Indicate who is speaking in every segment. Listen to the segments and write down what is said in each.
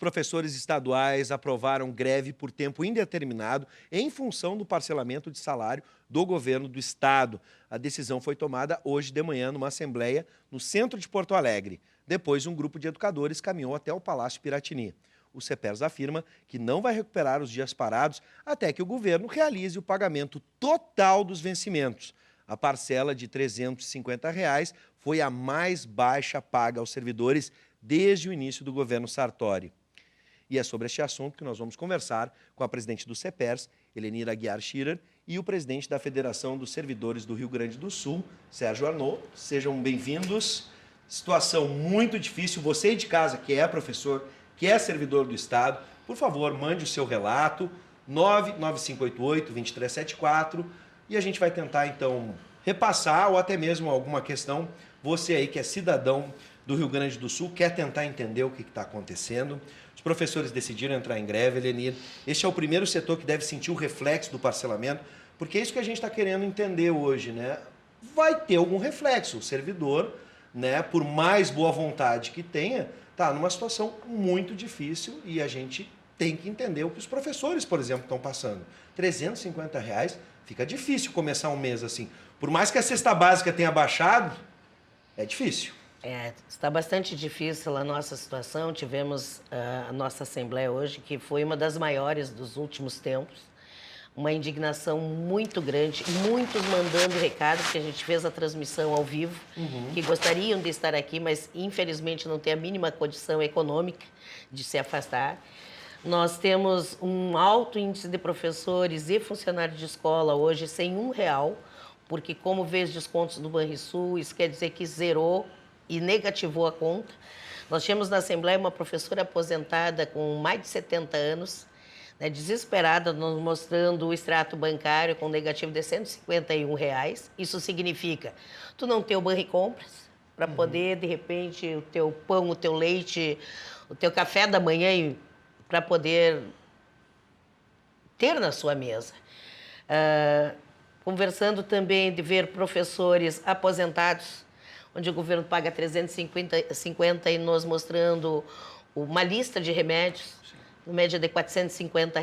Speaker 1: professores estaduais aprovaram greve por tempo indeterminado em função do parcelamento de salário do governo do estado. A decisão foi tomada hoje de manhã numa assembleia no centro de Porto Alegre. Depois, um grupo de educadores caminhou até o Palácio Piratini. O CEPERS afirma que não vai recuperar os dias parados até que o governo realize o pagamento total dos vencimentos. A parcela de R$ 350 foi a mais baixa paga aos servidores desde o início do governo Sartori. E é sobre este assunto que nós vamos conversar com a presidente do CEPERS, Helenira Aguiar Schirer, e o presidente da Federação dos Servidores do Rio Grande do Sul, Sérgio Arnaud. Sejam bem-vindos. Situação muito difícil. Você aí de casa, que é professor, que é servidor do Estado, por favor, mande o seu relato, 99588-2374, e a gente vai tentar, então, repassar ou até mesmo alguma questão. Você aí que é cidadão do Rio Grande do Sul, quer tentar entender o que está acontecendo. Os professores decidiram entrar em greve, Helenir. Este é o primeiro setor que deve sentir o reflexo do parcelamento, porque é isso que a gente está querendo entender hoje, né? Vai ter algum reflexo. O servidor, né, por mais boa vontade que tenha, está numa situação muito difícil e a gente tem que entender o que os professores, por exemplo, estão passando. R$ 350, fica difícil começar um mês assim. Por mais que a cesta básica tenha baixado, é difícil.
Speaker 2: Está bastante difícil a nossa situação. Tivemos a nossa Assembleia hoje, que foi uma das maiores dos últimos tempos. Uma indignação muito grande, muitos mandando recado, porque a gente fez a transmissão ao vivo, que gostariam de estar aqui, mas infelizmente não tem a mínima condição econômica de se afastar. Nós temos um alto índice de professores e funcionários de escola hoje sem R$ 1, porque como vê os descontos do Banrisul, isso quer dizer que zerou e negativou a conta. Nós tínhamos na Assembleia uma professora aposentada com mais de 70 anos, né, desesperada, nos mostrando o extrato bancário com negativo de R$ 151. Isso significa tu não ter o Banricompras para poder, de repente, o teu pão, o teu leite, o teu café da manhã para poder ter na sua mesa. Conversando também de ver professores aposentados, onde o governo paga 350 e nos mostrando uma lista de remédios, em média de R$ 450.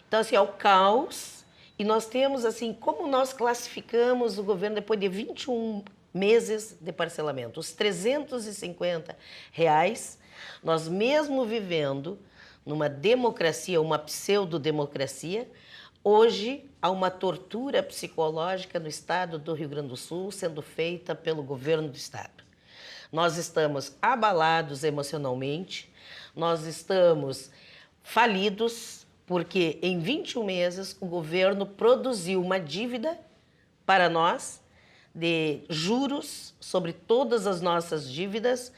Speaker 2: Então, assim, é o caos. E nós temos, assim, como nós classificamos o governo depois de 21 meses de parcelamento. Os R$ 350, nós mesmo vivendo numa democracia, uma pseudodemocracia, hoje há uma tortura psicológica no estado do Rio Grande do Sul sendo feita pelo governo do estado. Nós estamos abalados emocionalmente, nós estamos falidos, porque em 21 meses o governo produziu uma dívida para nós de juros sobre todas as nossas dívidas,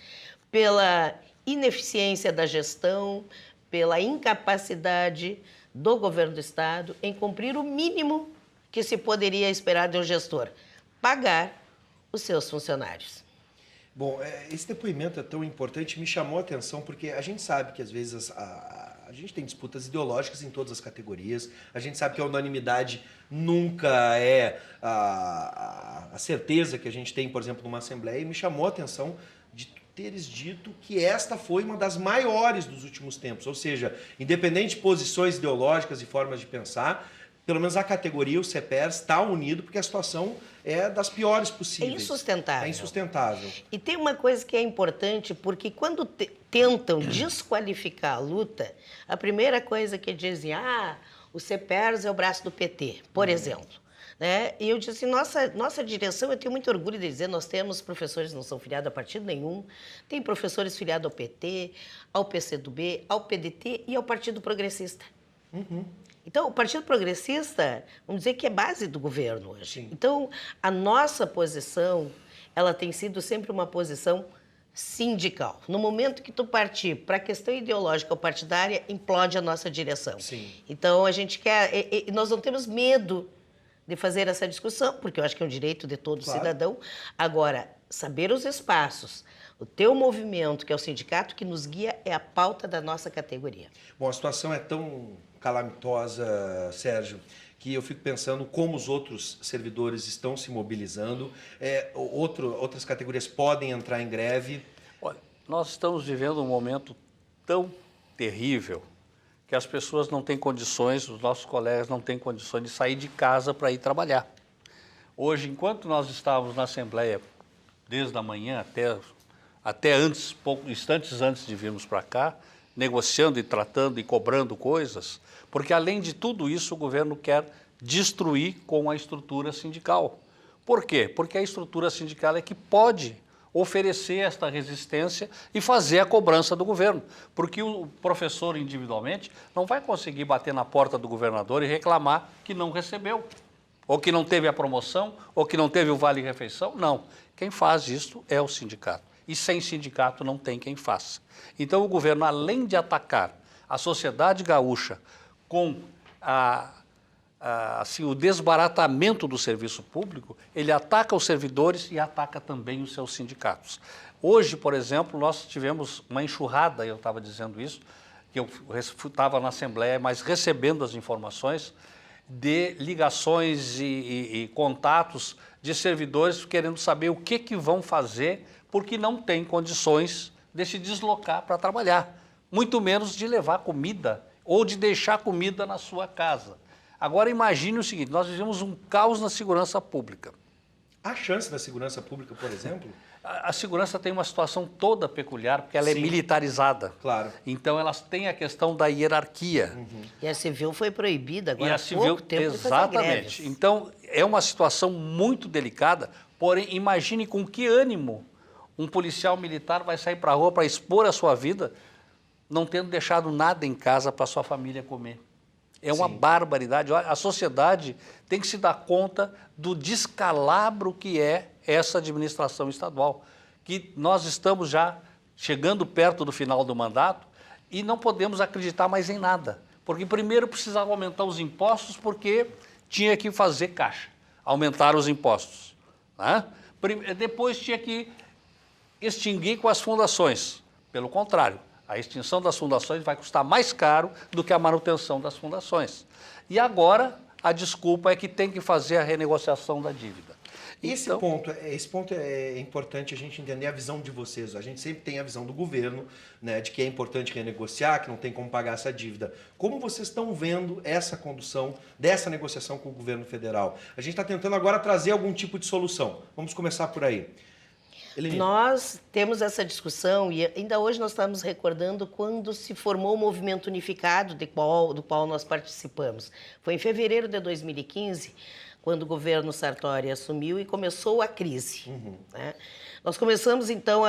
Speaker 2: pela ineficiência da gestão, pela incapacidade do governo do estado em cumprir o mínimo que se poderia esperar de um gestor: pagar os seus funcionários.
Speaker 1: Bom, esse depoimento é tão importante, me chamou a atenção, porque a gente sabe que às vezes a gente tem disputas ideológicas em todas as categorias, a gente sabe que a unanimidade nunca é a certeza que a gente tem, por exemplo, numa Assembleia, e me chamou a atenção de teres dito que esta foi uma das maiores dos últimos tempos, ou seja, independente de posições ideológicas e formas de pensar, pelo menos a categoria, o CEPERS, está unido, porque a situação é das piores possíveis.
Speaker 2: É insustentável.
Speaker 1: É insustentável.
Speaker 2: E tem uma coisa que é importante, porque quando tentam desqualificar a luta, a primeira coisa que dizem, o CEPERS é o braço do PT, por exemplo. Né? E eu disse, nossa direção, eu tenho muito orgulho de dizer, nós temos professores que não são filiados a partido nenhum, tem professores filiados ao PT, ao PCdoB, ao PDT e ao Partido Progressista. Então, o Partido Progressista, vamos dizer que é base do governo hoje.
Speaker 1: Sim.
Speaker 2: Então, a nossa posição, ela tem sido sempre uma posição sindical. No momento que tu partir para a questão ideológica ou partidária, implode a nossa direção.
Speaker 1: Sim.
Speaker 2: Então, a gente quer... nós não temos medo de fazer essa discussão, porque eu acho que é um direito de todo cidadão. Agora, saber os espaços, o teu movimento, que é o sindicato que nos guia, é a pauta da nossa categoria.
Speaker 1: Bom, a situação é tão calamitosa, Sérgio, que eu fico pensando como os outros servidores estão se mobilizando. Outras categorias podem entrar em greve.
Speaker 3: Olha, nós estamos vivendo um momento tão terrível que as pessoas não têm condições, os nossos colegas não têm condições de sair de casa para ir trabalhar. Hoje, enquanto nós estávamos na Assembleia, desde a manhã até antes, instantes antes de virmos para cá, negociando e tratando e cobrando coisas, porque além de tudo isso o governo quer destruir com a estrutura sindical. Por quê? Porque a estrutura sindical é que pode oferecer esta resistência e fazer a cobrança do governo, porque o professor individualmente não vai conseguir bater na porta do governador e reclamar que não recebeu, ou que não teve a promoção, ou que não teve o vale-refeição. Não, quem faz isso é o sindicato, e sem sindicato não tem quem faça. Então o governo, além de atacar a sociedade gaúcha com o desbaratamento do serviço público, ele ataca os servidores e ataca também os seus sindicatos. Hoje, por exemplo, nós tivemos uma enxurrada, eu estava dizendo isso, que eu estava na Assembleia, mas recebendo as informações de ligações e contatos de servidores querendo saber o que vão fazer, porque não têm condições de se deslocar para trabalhar, muito menos de levar comida ou de deixar comida na sua casa. Agora imagine o seguinte, nós vivemos um caos na segurança pública.
Speaker 1: Há chance da segurança pública, por exemplo?
Speaker 3: A segurança tem uma situação toda peculiar, porque ela é militarizada.
Speaker 1: Claro.
Speaker 3: Então elas têm a questão da hierarquia.
Speaker 2: Uhum. E a civil foi proibida agora
Speaker 3: há pouco tempo. Exatamente. Então é uma situação muito delicada, porém imagine com que ânimo um policial militar vai sair para a rua para expor a sua vida, não tendo deixado nada em casa para sua família comer. É uma barbaridade. A sociedade tem que se dar conta do descalabro que é essa administração estadual, que nós estamos já chegando perto do final do mandato e não podemos acreditar mais em nada. Porque primeiro precisava aumentar os impostos porque tinha que fazer caixa, aumentar os impostos, né? Depois tinha que extinguir com as fundações. Pelo contrário, a extinção das fundações vai custar mais caro do que a manutenção das fundações. E agora a desculpa é que tem que fazer a renegociação da dívida.
Speaker 1: Esse ponto é importante a gente entender a visão de vocês. A gente sempre tem a visão do governo, né, de que é importante renegociar, que não tem como pagar essa dívida. Como vocês estão vendo essa condução dessa negociação com o governo federal? A gente está tentando agora trazer algum tipo de solução. Vamos começar por aí.
Speaker 2: Elenita. Nós temos essa discussão e ainda hoje nós estamos recordando quando se formou o Movimento Unificado, do qual nós participamos. Foi em fevereiro de 2015, quando o governo Sartori assumiu e começou a crise. Uhum. Né? Nós começamos, então,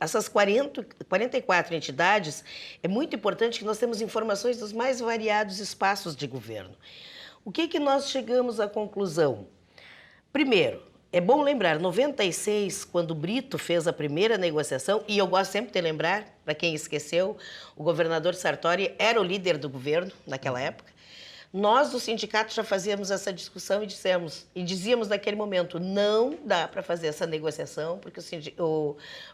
Speaker 2: essas 44 entidades, é muito importante que nós temos informações dos mais variados espaços de governo. O que nós chegamos à conclusão? Primeiro, é bom lembrar, em 96, quando o Brito fez a primeira negociação, e eu gosto sempre de lembrar, para quem esqueceu, o governador Sartori era o líder do governo naquela época. Nós, do sindicato, já fazíamos essa discussão e dizíamos naquele momento, não dá para fazer essa negociação, porque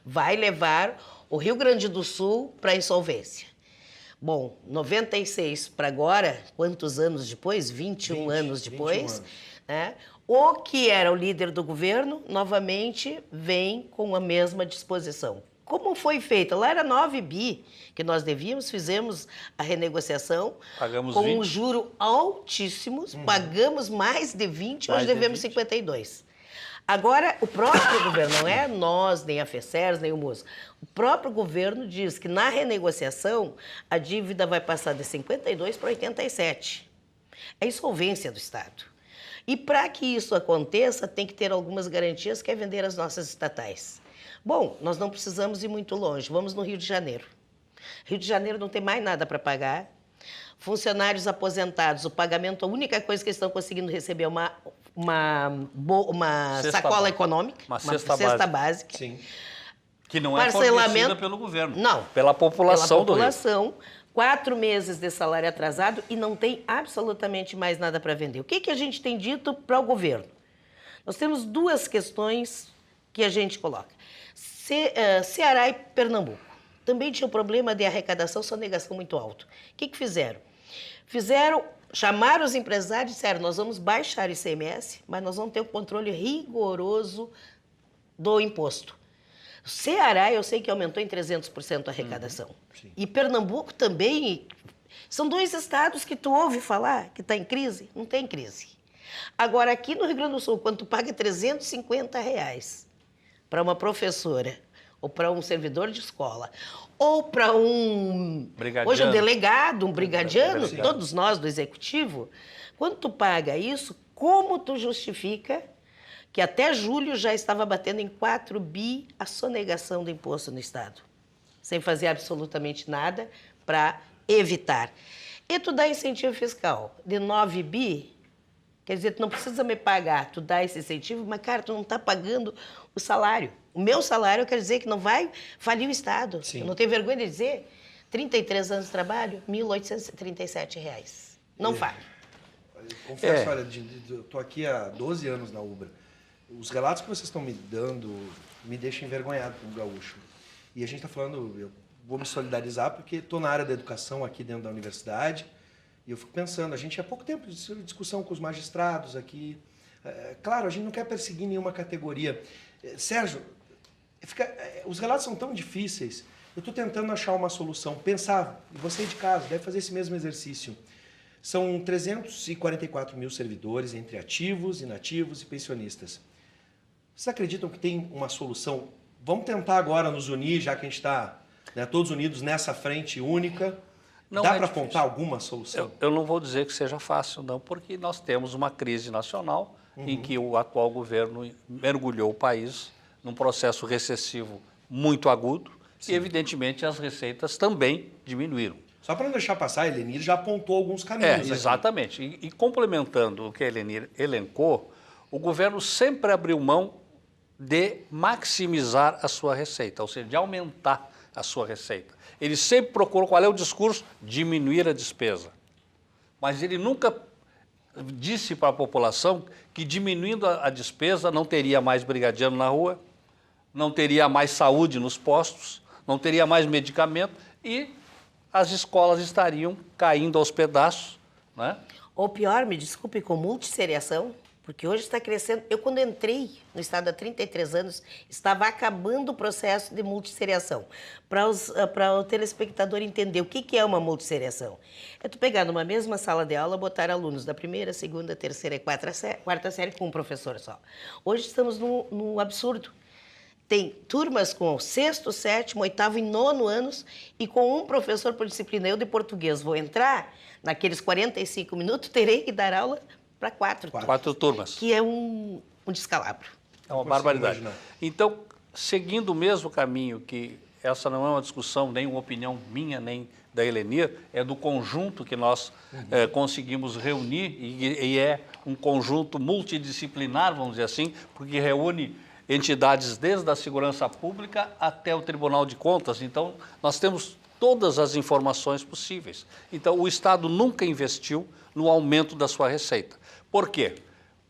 Speaker 2: vai levar o Rio Grande do Sul para a insolvência. Bom, 96 para agora, quantos anos depois? 21 anos depois, 21 anos. Né? O que era o líder do governo, novamente, vem com a mesma disposição. Como foi feita? Lá era 9 bi que nós devíamos, fizemos a renegociação. Pagamos com 20. Um juro altíssimos, pagamos mais de 20, hoje devemos 52. Agora, o próprio governo, não é nós, nem a FECERS, nem o MUS, o próprio governo diz que na renegociação a dívida vai passar de 52 para 87. É a insolvência do Estado. E para que isso aconteça, tem que ter algumas garantias, que é vender as nossas estatais. Bom, nós não precisamos ir muito longe, vamos no Rio de Janeiro. Rio de Janeiro não tem mais nada para pagar. Funcionários aposentados, o pagamento, a única coisa que eles estão conseguindo receber é uma sacola econômica, uma cesta básica.
Speaker 3: Sim. Que não é fornecida pelo governo.
Speaker 2: Não.
Speaker 3: Pela população do Rio.
Speaker 2: 4 meses de salário atrasado e não tem absolutamente mais nada para vender. O que a gente tem dito para o governo? Nós temos 2 questões que a gente coloca. Ceará e Pernambuco também tinham problema de arrecadação, sonegação muito alto. O que fizeram? Chamaram os empresários e disseram, nós vamos baixar o ICMS, mas nós vamos ter um controle rigoroso do imposto. O Ceará, eu sei que aumentou em 300% a arrecadação. E Pernambuco também. São 2 estados que tu ouve falar que está em crise. Não tem crise. Agora, aqui no Rio Grande do Sul, quando tu paga R$350 para uma professora, ou para um servidor de escola, ou para hoje um delegado, um brigadiano, todos nós do executivo, quando tu paga isso, como tu justifica que até julho já estava batendo em 4 bi a sonegação do imposto no Estado, sem fazer absolutamente nada para evitar. E tu dá incentivo fiscal de 9 bi, quer dizer, tu não precisa me pagar, tu dá esse incentivo, mas, cara, tu não está pagando o salário. O meu salário quer dizer que não vai falir o Estado.
Speaker 1: Sim.
Speaker 2: Eu não tenho vergonha de dizer, 33 anos de trabalho, R$1.837. Não faz.
Speaker 1: Confesso, olha, eu estou aqui há 12 anos na Ubra. Os relatos que vocês estão me dando me deixam envergonhado como gaúcho. E a gente está falando, eu vou me solidarizar porque estou na área da educação aqui dentro da universidade e eu fico pensando, a gente há pouco tempo de discussão com os magistrados aqui. Claro, a gente não quer perseguir nenhuma categoria. Sérgio, os relatos são tão difíceis, eu estou tentando achar uma solução. Pensar, e você de casa deve fazer esse mesmo exercício. São 344 mil servidores, entre ativos, inativos e pensionistas. Vocês acreditam que tem uma solução? Vamos tentar agora nos unir, já que a gente está todos unidos nessa frente única. Não dá para apontar alguma solução?
Speaker 3: Eu não vou dizer que seja fácil, não, porque nós temos uma crise nacional em que o atual governo mergulhou o país num processo recessivo muito agudo. Sim. E, evidentemente, as receitas também diminuíram.
Speaker 1: Só para não deixar passar, a Helenir já apontou alguns caminhos.
Speaker 3: Exatamente. E complementando o que a Helenir elencou, o governo sempre abriu mão de maximizar a sua receita, ou seja, de aumentar a sua receita. Ele sempre procurou, qual é o discurso? Diminuir a despesa. Mas ele nunca disse para a população que diminuindo a despesa não teria mais brigadiano na rua, não teria mais saúde nos postos, não teria mais medicamento e as escolas estariam caindo aos pedaços, né?
Speaker 2: Ou pior, me desculpe, com multisseriação, porque hoje está crescendo. Eu, quando entrei no Estado há 33 anos, estava acabando o processo de multisseriação. Para o telespectador entender o que é uma multisseriação. É tu pegar numa mesma sala de aula, botar alunos da primeira, segunda, terceira e quarta série com um professor só. Hoje estamos num absurdo. Tem turmas com 6º, 7º, 8º e 9º anos e com um professor por disciplina. Eu, de português, vou entrar, naqueles 45 minutos, terei que dar aula para 4
Speaker 3: turmas.
Speaker 2: Que é um descalabro.
Speaker 3: É uma barbaridade. Então, seguindo o mesmo caminho, que essa não é uma discussão, nem uma opinião minha, nem da Helenir, é do conjunto que nós conseguimos reunir, e é um conjunto multidisciplinar, vamos dizer assim, porque reúne entidades desde a segurança pública até o Tribunal de Contas. Então, nós temos todas as informações possíveis. Então, o Estado nunca investiu no aumento da sua receita. Por quê?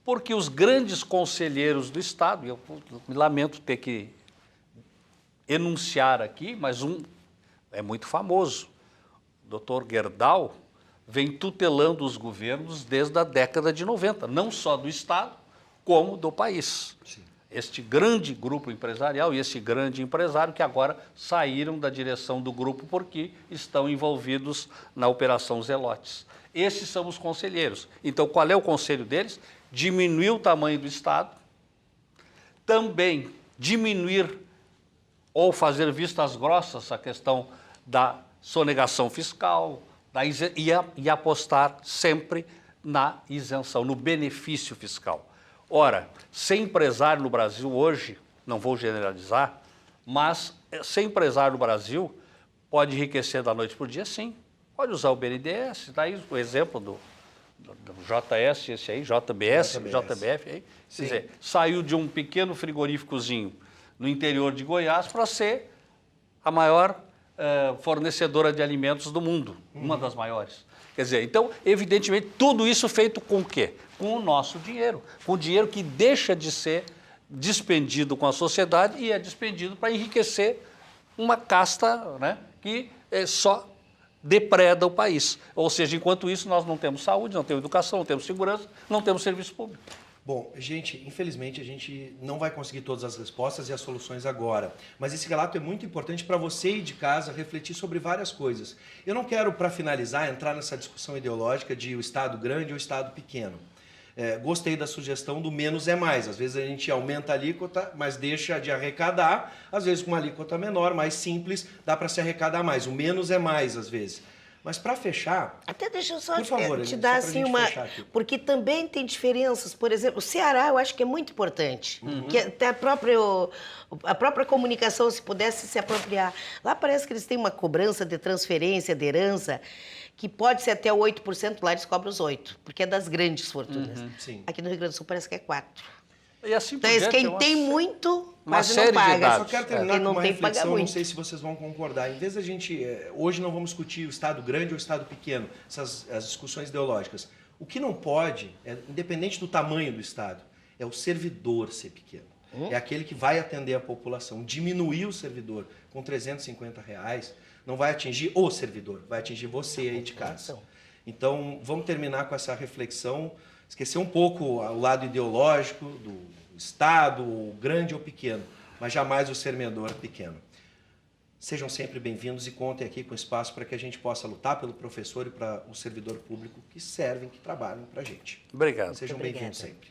Speaker 3: Porque os grandes conselheiros do Estado, e eu me lamento ter que enunciar aqui, mas um é muito famoso, o Dr. Gerdau, vem tutelando os governos desde a década de 90, não só do Estado, como do país. Sim. Este grande grupo empresarial e esse grande empresário que agora saíram da direção do grupo porque estão envolvidos na Operação Zelotes. Esses são os conselheiros. Então, qual é o conselho deles? Diminuir o tamanho do Estado, também diminuir ou fazer vistas grossas a questão da sonegação fiscal e apostar sempre na isenção, no benefício fiscal. Ora, ser empresário no Brasil hoje, não vou generalizar, mas ser empresário no Brasil pode enriquecer da noite para o dia, sim. Pode usar o BNDES, daí o exemplo do JS, esse aí, JBS. JBF, aí. Quer dizer, saiu de um pequeno frigoríficozinho no interior de Goiás para ser a maior fornecedora de alimentos do mundo, uma das maiores. Quer dizer, então, evidentemente, tudo isso feito com o quê? Com o nosso dinheiro, com o dinheiro que deixa de ser despendido com a sociedade e é despendido para enriquecer uma casta, né, que só depreda o país. Ou seja, enquanto isso, nós não temos saúde, não temos educação, não temos segurança, não temos serviço público.
Speaker 1: Bom, gente, infelizmente a gente não vai conseguir todas as respostas e as soluções agora, mas esse relato é muito importante para você ir de casa refletir sobre várias coisas. Eu não quero, para finalizar, entrar nessa discussão ideológica de o Estado grande ou o Estado pequeno. Gostei da sugestão do menos é mais. Às vezes a gente aumenta a alíquota, mas deixa de arrecadar. Às vezes com uma alíquota menor, mais simples, dá para se arrecadar mais. O menos é mais, às vezes. Mas para fechar,
Speaker 2: até deixa eu só
Speaker 1: por favor,
Speaker 2: te dar assim uma... Porque também tem diferenças. Por exemplo, o Ceará eu acho que é muito importante. Que até a própria comunicação, se pudesse se apropriar. Lá parece que eles têm uma cobrança de transferência, de herança, que pode ser até 8%, lá eles cobram os 8%, porque é das grandes fortunas. Aqui no Rio Grande do Sul parece que é 4%.
Speaker 3: E assim
Speaker 2: então, quem tem muito,
Speaker 3: quase
Speaker 2: não paga.
Speaker 1: Eu só quero terminar com uma reflexão, não
Speaker 2: muito.
Speaker 1: sei se vocês vão concordar. Em vez da gente... Hoje não vamos discutir o Estado grande ou o Estado pequeno, as discussões ideológicas. O que não pode, independente do tamanho do Estado, é o servidor ser pequeno. É aquele que vai atender a população. Diminuir o servidor com R$350 não vai atingir o servidor, vai atingir você aí de casa. Então, vamos terminar com essa reflexão, esquecer um pouco o lado ideológico do Estado, grande ou pequeno, mas jamais o servidor pequeno. Sejam sempre bem-vindos e contem aqui com espaço para que a gente possa lutar pelo professor e para o servidor público que servem, que trabalham para a gente.
Speaker 3: Obrigado.
Speaker 1: Sejam bem-vindos sempre.